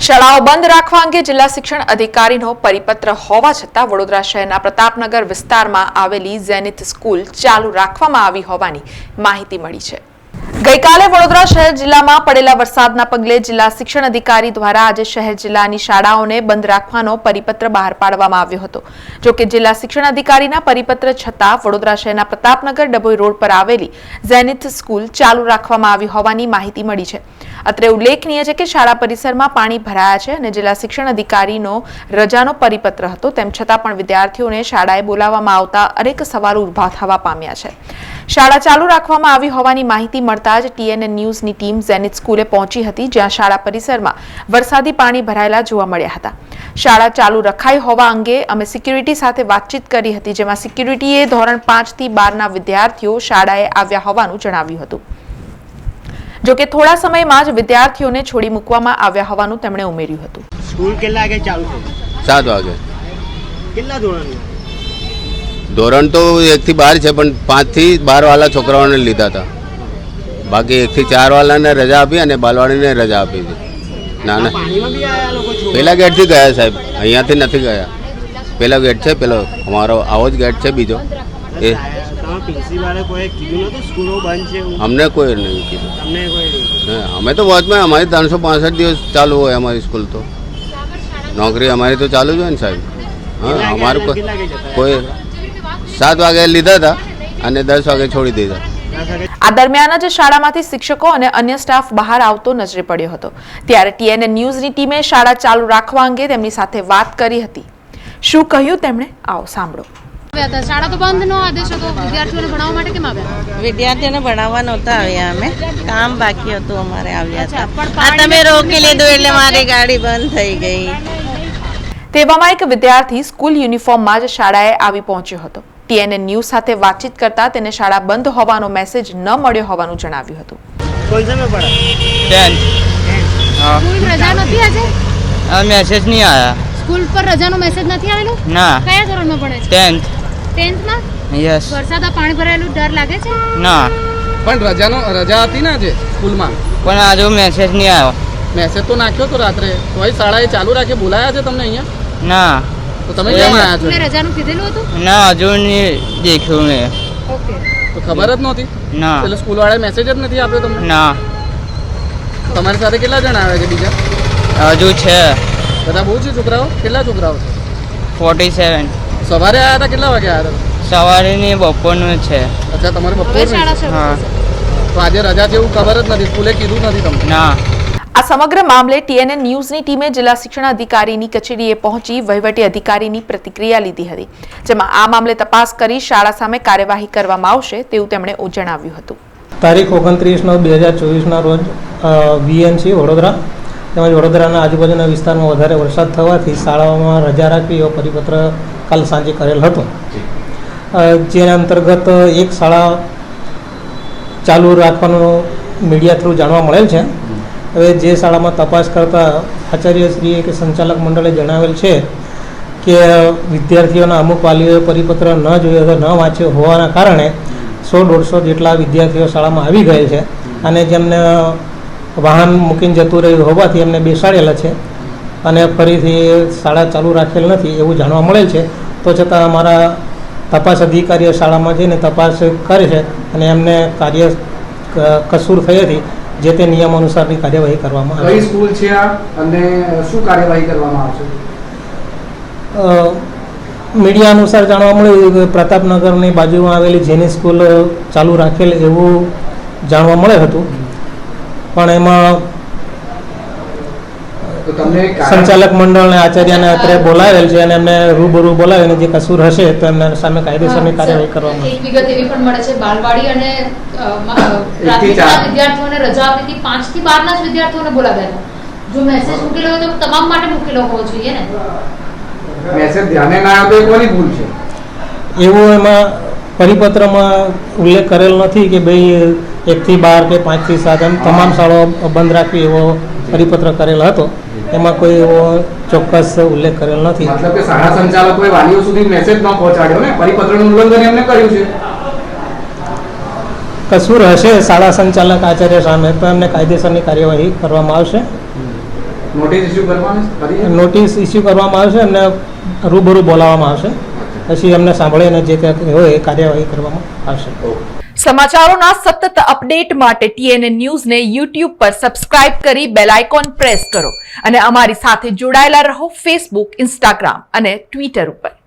શાળાઓ બંધ રાખવા અંગે જિલ્લા શિક્ષણ અધિકારીનો પરિપત્ર હોવા છતાં વડોદરા શહેરના પ્રતાપનગર વિસ્તારમાં આવેલી ઝેનિથ સ્કૂલ ચાલુ રાખવામાં આવી હોવાની માહિતી મળી છે। ગઈકાલે વડોદરા શહેર જિલ્લામાં પડેલા વરસાદના પગલે જિલ્લા શિક્ષણ અધિકારી દ્વારા આજે શહેર જિલ્લાની શાળાઓને બંધ રાખવાનો પરિપત્ર બહાર પાડવામાં આવ્યો હતો। જો કે જિલ્લા શિક્ષણ અધિકારીના પરિપત્ર છતાં વડોદરા શહેરના પ્રતાપનગર ડભોઈ રોડ પર આવેલી ઝેનિથ સ્કૂલ ચાલુ રાખવામાં આવી હોવાની માહિતી મળી છે। અત્રે ઉલ્લેખનીય છે કે શાળા પરિસરમાં પાણી ભરાયા છે અને જિલ્લા શિક્ષણ અધિકારીનો રજાનો પરિપત્ર હતો, તેમ છતાં પણ વિદ્યાર્થીઓને શાળાએ બોલાવવામાં આવતા અનેક સવાલો ઉભા થવા પામ્યા છે। શાળા ચાલુ રાખવામાં આવી હોવાની માહિતી મળતા જ TNN ન્યૂઝની ટીમ ઝેનિથ સ્કૂલે પહોંચી હતી, જ્યાં શાળા પરિસરમાં વરસાદી પાણી ભરાયેલા જોવા મળ્યા હતા। શાળા ચાલુ રખાઈ હોવા અંગે અમે સિક્યુરિટી સાથે વાતચીત કરી હતી, જેમાં સિક્યુરિટીએ ધોરણ 5 થી 12ના વિદ્યાર્થીઓ શાળાએ આવ્યા હોવાનું જણાવ્યું હતું। જો કે થોડા સમયમાં જ વિદ્યાર્થીઓને છોડી મૂકવામાં આવ્યા હોવાનું તેમણે ઉમેર્યું હતું। સ્કૂલ કેટલા વાગે ચાલુ થઈ? 7 વાગે। કેટલા ધોરણ? ધોરણ તો 1 થી 12 છે, પણ 5 થી 12 વાળા છોકરાઓને લીધા હતા, બાકી 1 થી 4 વાળાને રજા આપી અને બાલવાડીને રજા આપી હતી। ના ના, પાણીમાં બી આયા લોકો છો? પેલા ગેટથી ગયા સાહેબ, અહીંયાથી નથી ગયા। પેલા ગેટ છે, પેલો અમારો આવો જ ગેટ છે બીજો એ। પ્રિન્સિપાલે કોઈ કીધું નતું સ્કૂલો બંધ છે? અમને કોઈ નહીં કીધું। તમને કોઈ નહીં? અમે તો વોચમાં, અમારી 365 દિવસ ચાલુ હોય અમારી સ્કૂલ, તો નોકરી અમારી તો ચાલુ જ હોય ને સાહેબ। હા, અમારું કોઈ 7 વાગે લીધા હતા અને 10 વાગે છોડી દીધા। આ દરમિયાન જ શાળામાંથી શિક્ષકો અને અન્ય સ્ટાફ બહાર આવતો નજરે પડ્યો હતો। ત્યારે TNN ન્યૂઝની ટીમે શાળા ચાલુ રાખવા અંગે તેમની સાથે વાત કરી હતી। શું કહ્યું તેમણે, આવો સાંભળો। શાળા તો બંધ નો આદેશ હતો, વિદ્યાર્થીઓને ભણાવવા માટે કેમ આવ્યા? વિદ્યાર્થીઓને ભણાવવા નહોતા આવ્યા, અમે કામ બાકી હતું અમારે આવ્યા હતા। આ તમે રોકી લીધું એટલે મારી ગાડી બંધ થઈ ગઈ। તેવામાં એક વિદ્યાર્થી સ્કૂલ યુનિફોર્મમાં જ શાળાએ આવી પહોંચ્યો હતો। TNN ન્યૂઝ સાથે વાતચીત કરતા તેને શાળા બંધ હોવાનો મેસેજ ન મળ્યો હોવાનું જણાવ્યું હતું। કોઈ સમય પડે? 10 સ્કૂલ રજા નથી આજે? આ મેસેજ નહીં આયા। સ્કૂલ પર રજાનો મેસેજ નથી આવેલો? ના। કયા ધોરણમાં ભણે છે? 10th માં? યસ। વરસાદમાં પાણી ભરાયેલું ડર લાગે છે? ના, પણ રજા હતી ને આજે સ્કૂલમાં, પણ આજે મેસેજ નહીં આવ્યો। મેસેજ તો નાખ્યો તો રાત્રે, તોય શાળાએ ચાલુ રાખી બોલાયા છે તમને અહીંયા? ના। તો તમે કેમ આવ્યા છો? સ્કૂલે રજાનું કીધેલું હતું? ના, હજુ નહીં દેખ્યું મેં। ઓકે, તો ખબર જ નહોતી? ના। એટલે સ્કૂલ વાળાએ મેસેજ જ નથી આપ્યો તમને? ના। તમારી સાથે કેટલા જણા આવ્યા છે બીજા? હજુ છે બધા બહુ છે છોકરાઓ? કેટલા છોકરાઓ છે? 47। સવારે આવ્યા હતા? કેટલા વાગે આવ્યા હતા? સવારે ને બપોરનું છે। અચ્છા, તમારે હવે બપોર શાળા શરૂ હા। થશે। તો આજે રજા છે એવું ખબર જ નથી, સ્કૂલે કીધું નથી તમને? ના। આ સમગ્ર મામલે TNN ન્યૂઝની ટીમે જિલ્લા શિક્ષણ અધિકારીની કચેરીએ પહોંચી વહીવટી અધિકારીની પ્રતિક્રિયા લીધી હતી, જેમાં આ મામલે તપાસ કરી શાળા સામે કાર્યવાહી કરવામાં આવશે તેવું તેમણે જણાવ્યું હતું। તારીખ 29/9/2024ના રોજ VNC વડોદરા તેમજ વડોદરાના આજુબાજુના વિસ્તારમાં વધારે વરસાદ થવાથી શાળાઓમાં રજા રાખવી એવો પરિપત્ર કાલ સાંજે કરેલ હતો, જેના અંતર્ગત એક શાળા ચાલુ રાખવાનું મીડિયા થ્રુ જાણવા મળેલ છે। હવે જે શાળામાં તપાસ કરતા આચાર્યશ્રીએ કે સંચાલક મંડળે જણાવેલ છે કે વિદ્યાર્થીઓના અમુક વાલીઓએ પરિપત્ર ન જોયો તો ન વાંચ્યો હોવાના કારણે 100-150 જેટલા વિદ્યાર્થીઓ શાળામાં આવી ગયેલ છે અને જેમને વાહન મૂકીને જતું રહ્યું હોવાથી એમને બેસાડેલા છે અને ફરીથી શાળા ચાલુ રાખેલ નથી એવું જાણવા મળેલ છે। તો છતાં અમારા તપાસ અધિકારીઓ શાળામાં જઈને તપાસ કરે છે અને એમને કસૂર થઈ હતી જે તે નિયમ અનુસારની કાર્યવાહી કરવામાં આવે। કઈ સ્કૂલ છે આ અને શું કાર્યવાહી કરવામાં આવશે? મીડિયા અનુસાર જાણવા મળ્યું કે પ્રતાપનગરની બાજુમાં આવેલી જેની સ્કૂલ ચાલુ રાખેલ એવું જાણવા મળે હતું, પણ એમાં સંચાલક મંડળને આચાર્યને અત્યારે બોલાવેલ છે અને એમને રૂબરૂ બોલાવીને જે કસૂર હશે તો એમના સામે કાયદેસરની કાર્યવાહી કરવામાં આવશે। એક વિગત એવી પણ મળે છે, બાલવાડી અને પ્રાથમિકના વિદ્યાર્થીઓને રજા આપી હતી, 5 થી 12ના જ વિદ્યાર્થીઓને બોલાવ્યા હતા। જો મેસેજ મૂકેલો હોય તો તમામ માટે મૂકેલો હોવો જોઈએ ને? મેસેજ ધ્યાને ના આવ્યો તો કોની ભૂલ છે? એવું એમાં પરિપત્રમાં ઉલ્લેખ કરેલ નથી કે ભાઈ 1 થી 12 કે 5 થી 7 એમ તમામ શાળાઓ બંધ રાખવી એવો પરિપત્ર કરેલ હતો, એમાં કોઈ એવો ચોક્કસ ઉલ્લેખ કરેલ નથી। મતલબ કે શાળા સંચાલકોએ વાલીઓ સુધી મેસેજ ન પહોંચાડ્યો ને, પરિપત્રનું ઉલ્લંઘન એમને કર્યું છે। કસૂર હશે શાળા સંચાલક આચાર્ય સામે તો એમને કાયદેસરની કાર્યવાહી કરવામાં આવશે। નોટિસ ઇસ્યુ કરવાની કરી નોટિસ ઇસ્યુ કરવામાં આવશે, એમને રૂબરૂ બોલાવવામાં આવશે, પછી એમને સાંભળીને જે તે હોય એ કાર્યવાહી કરવામાં આવશે. સમાચારોના સતત અપડેટ માટે TNN ન્યૂઝને YouTube પર સબસ્ક્રાઇબ કરી બેલ આઇકોન પ્રેસ કરો અને અમારી સાથે જોડાયેલા રહો Facebook, Instagram અને Twitter ઉપર.